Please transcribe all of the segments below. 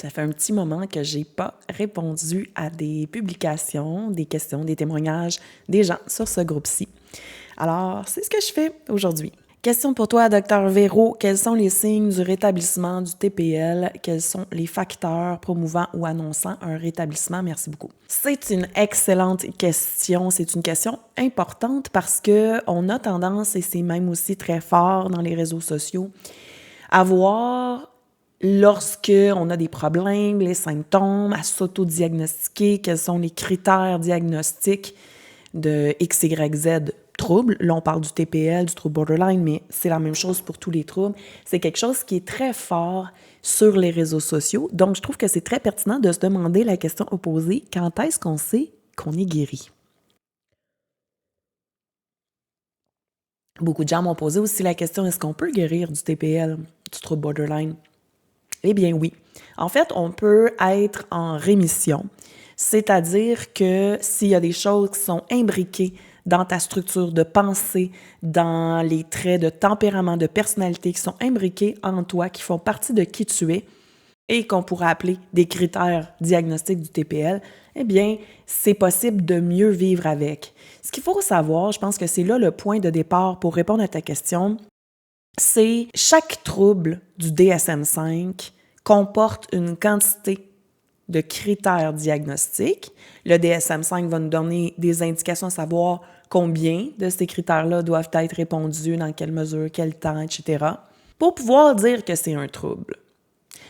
Ça fait un petit moment que j'ai pas répondu à des publications, des questions, des témoignages des gens sur ce groupe-ci. Alors, c'est ce que je fais aujourd'hui. Question pour toi, Dr Véro. Quels sont les signes du rétablissement du TPL? Quels sont les facteurs promouvant ou annonçant un rétablissement? Merci beaucoup. C'est une excellente question. C'est une question importante parce que on a tendance, et c'est même aussi très fort dans les réseaux sociaux, à voir lorsque on a des problèmes, les symptômes, à s'auto-diagnostiquer, quels sont les critères diagnostiques de XYZ troubles. Là, on parle du TPL, du trouble borderline, mais c'est la même chose pour tous les troubles. C'est quelque chose qui est très fort sur les réseaux sociaux. Donc, je trouve que c'est très pertinent de se demander la question opposée, quand est-ce qu'on sait qu'on est guéri? Beaucoup de gens m'ont posé aussi la question, est-ce qu'on peut guérir du TPL, du trouble borderline? Eh bien oui. En fait, on peut être en rémission, c'est-à-dire que s'il y a des choses qui sont imbriquées dans ta structure de pensée, dans les traits de tempérament, de personnalité qui sont imbriqués en toi, qui font partie de qui tu es et qu'on pourrait appeler des critères diagnostiques du TPL, eh bien, c'est possible de mieux vivre avec. Ce qu'il faut savoir, je pense que c'est là le point de départ pour répondre à ta question, c'est chaque trouble du DSM-5 comporte une quantité de critères diagnostiques. Le DSM-5 va nous donner des indications à savoir combien de ces critères-là doivent être répondus, dans quelle mesure, quel temps, etc., pour pouvoir dire que c'est un trouble.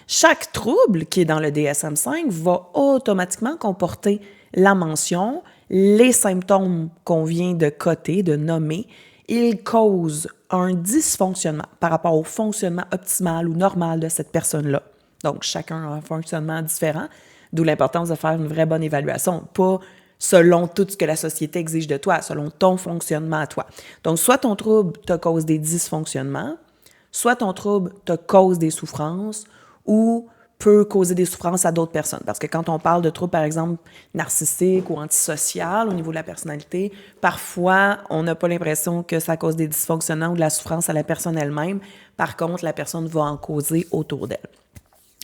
Chaque trouble qui est dans le DSM-5 va automatiquement comporter la mention, les symptômes qu'on vient de coter, de nommer. Il cause un dysfonctionnement par rapport au fonctionnement optimal ou normal de cette personne-là. Donc, chacun a un fonctionnement différent, d'où l'importance de faire une vraie bonne évaluation, pas selon tout ce que la société exige de toi, selon ton fonctionnement à toi. Donc, soit ton trouble te cause des dysfonctionnements, soit ton trouble te cause des souffrances ou peut causer des souffrances à d'autres personnes. Parce que quand on parle de troubles, par exemple, narcissiques ou antisociales au niveau de la personnalité, parfois, on n'a pas l'impression que ça cause des dysfonctionnements ou de la souffrance à la personne elle-même. Par contre, la personne va en causer autour d'elle.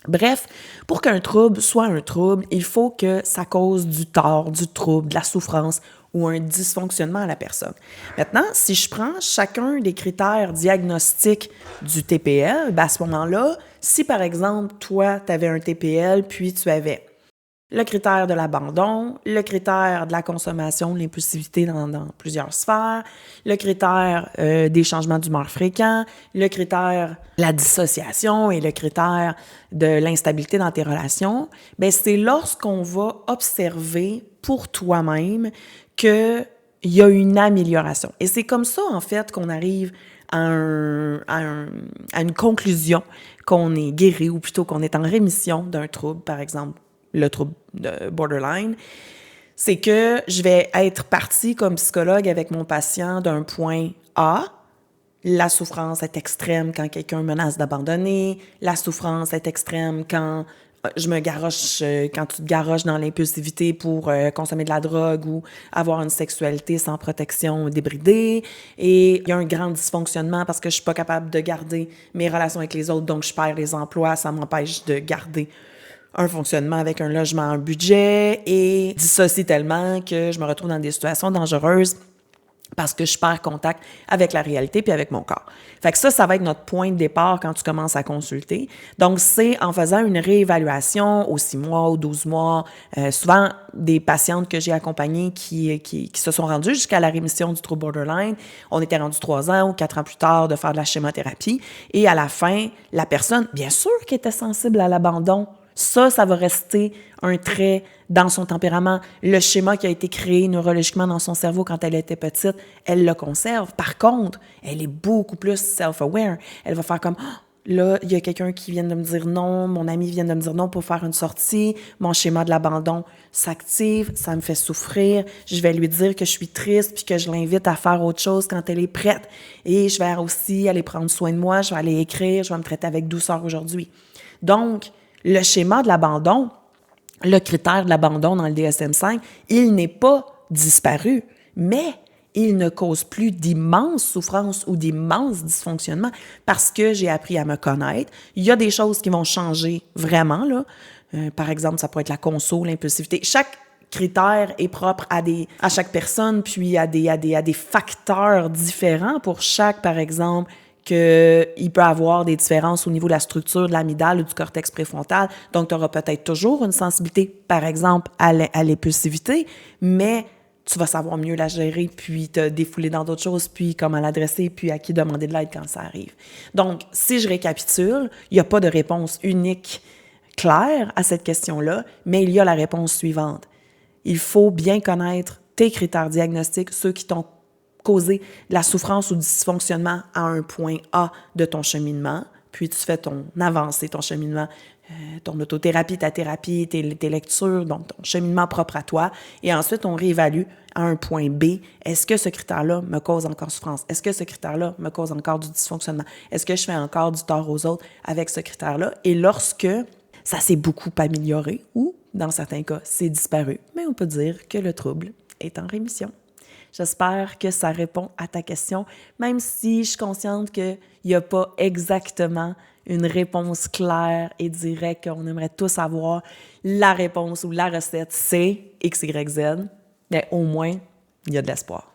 Bref, pour qu'un trouble soit un trouble, il faut que ça cause du tort, du trouble, de la souffrance ou un dysfonctionnement à la personne. Maintenant, si je prends chacun des critères diagnostiques du TPL, ben à ce moment-là, si par exemple, toi, tu avais un TPL, puis tu avais le critère de l'abandon, le critère de la consommation, de l'impulsivité dans plusieurs sphères, le critère des changements d'humeur fréquents, le critère de la dissociation et le critère de l'instabilité dans tes relations, bien, c'est lorsqu'on va observer pour toi-même qu'il y a une amélioration. Et c'est comme ça, en fait, qu'on arrive à une conclusion qu'on est guéri ou plutôt qu'on est en rémission d'un trouble, par exemple, le trouble de borderline, c'est que je vais être partie comme psychologue avec mon patient d'un point A. La souffrance est extrême quand quelqu'un menace d'abandonner. La souffrance est extrême quand je me garoche, quand tu te garoches dans l'impulsivité pour consommer de la drogue ou avoir une sexualité sans protection débridée. Et il y a un grand dysfonctionnement parce que je suis pas capable de garder mes relations avec les autres, donc je perds les emplois, ça m'empêche de garder un fonctionnement avec un logement, un budget, et dissocie tellement que je me retrouve dans des situations dangereuses parce que je perds contact avec la réalité puis avec mon corps. Fait que ça va être notre point de départ quand tu commences à consulter. Donc, c'est en faisant une réévaluation aux 6 mois, aux 12 mois, souvent des patientes que j'ai accompagnées qui se sont rendues jusqu'à la rémission du trouble borderline. On était rendu 3 ans ou 4 ans plus tard de faire de la schémothérapie. Et à la fin, la personne, bien sûr qu'elle était sensible à l'abandon. Ça va rester un trait dans son tempérament. Le schéma qui a été créé neurologiquement dans son cerveau quand elle était petite, elle le conserve. Par contre, elle est beaucoup plus self-aware. Elle va faire comme là, il y a quelqu'un qui vient de me dire non, mon ami vient de me dire non pour faire une sortie, mon schéma de l'abandon s'active, ça me fait souffrir, je vais lui dire que je suis triste puis que je l'invite à faire autre chose quand elle est prête. Et je vais aussi aller prendre soin de moi, je vais aller écrire, je vais me traiter avec douceur aujourd'hui. Donc, le schéma de l'abandon, le critère de l'abandon dans le DSM-5, il n'est pas disparu, mais il ne cause plus d'immenses souffrances ou d'immenses dysfonctionnements parce que j'ai appris à me connaître. Il y a des choses qui vont changer vraiment, là. Par exemple, ça peut être la conso, l'impulsivité. Chaque critère est propre à chaque personne, puis à des facteurs différents pour chaque, par exemple, qu'il peut avoir des différences au niveau de la structure de l'amygdale ou du cortex préfrontal. Donc, tu auras peut-être toujours une sensibilité, par exemple, à l'impulsivité, mais tu vas savoir mieux la gérer, puis te défouler dans d'autres choses, puis comment l'adresser, puis à qui demander de l'aide quand ça arrive. Donc, si je récapitule, il n'y a pas de réponse unique claire à cette question-là, mais il y a la réponse suivante. Il faut bien connaître tes critères diagnostiques, ceux qui t'ont causé de la souffrance ou du dysfonctionnement à un point A de ton cheminement, puis tu fais ton avancée, ton cheminement, ton autothérapie, ta thérapie, tes lectures, donc ton cheminement propre à toi, et ensuite on réévalue à un point B, est-ce que ce critère-là me cause encore souffrance? Est-ce que ce critère-là me cause encore du dysfonctionnement? Est-ce que je fais encore du tort aux autres avec ce critère-là? Et lorsque ça s'est beaucoup amélioré ou, dans certains cas, c'est disparu, mais on peut dire que le trouble est en rémission. J'espère que ça répond à ta question, même si je suis consciente qu'il n'y a pas exactement une réponse claire et directe qu'on aimerait tous avoir. La réponse ou la recette, c'est X, Y, Z, mais au moins, il y a de l'espoir.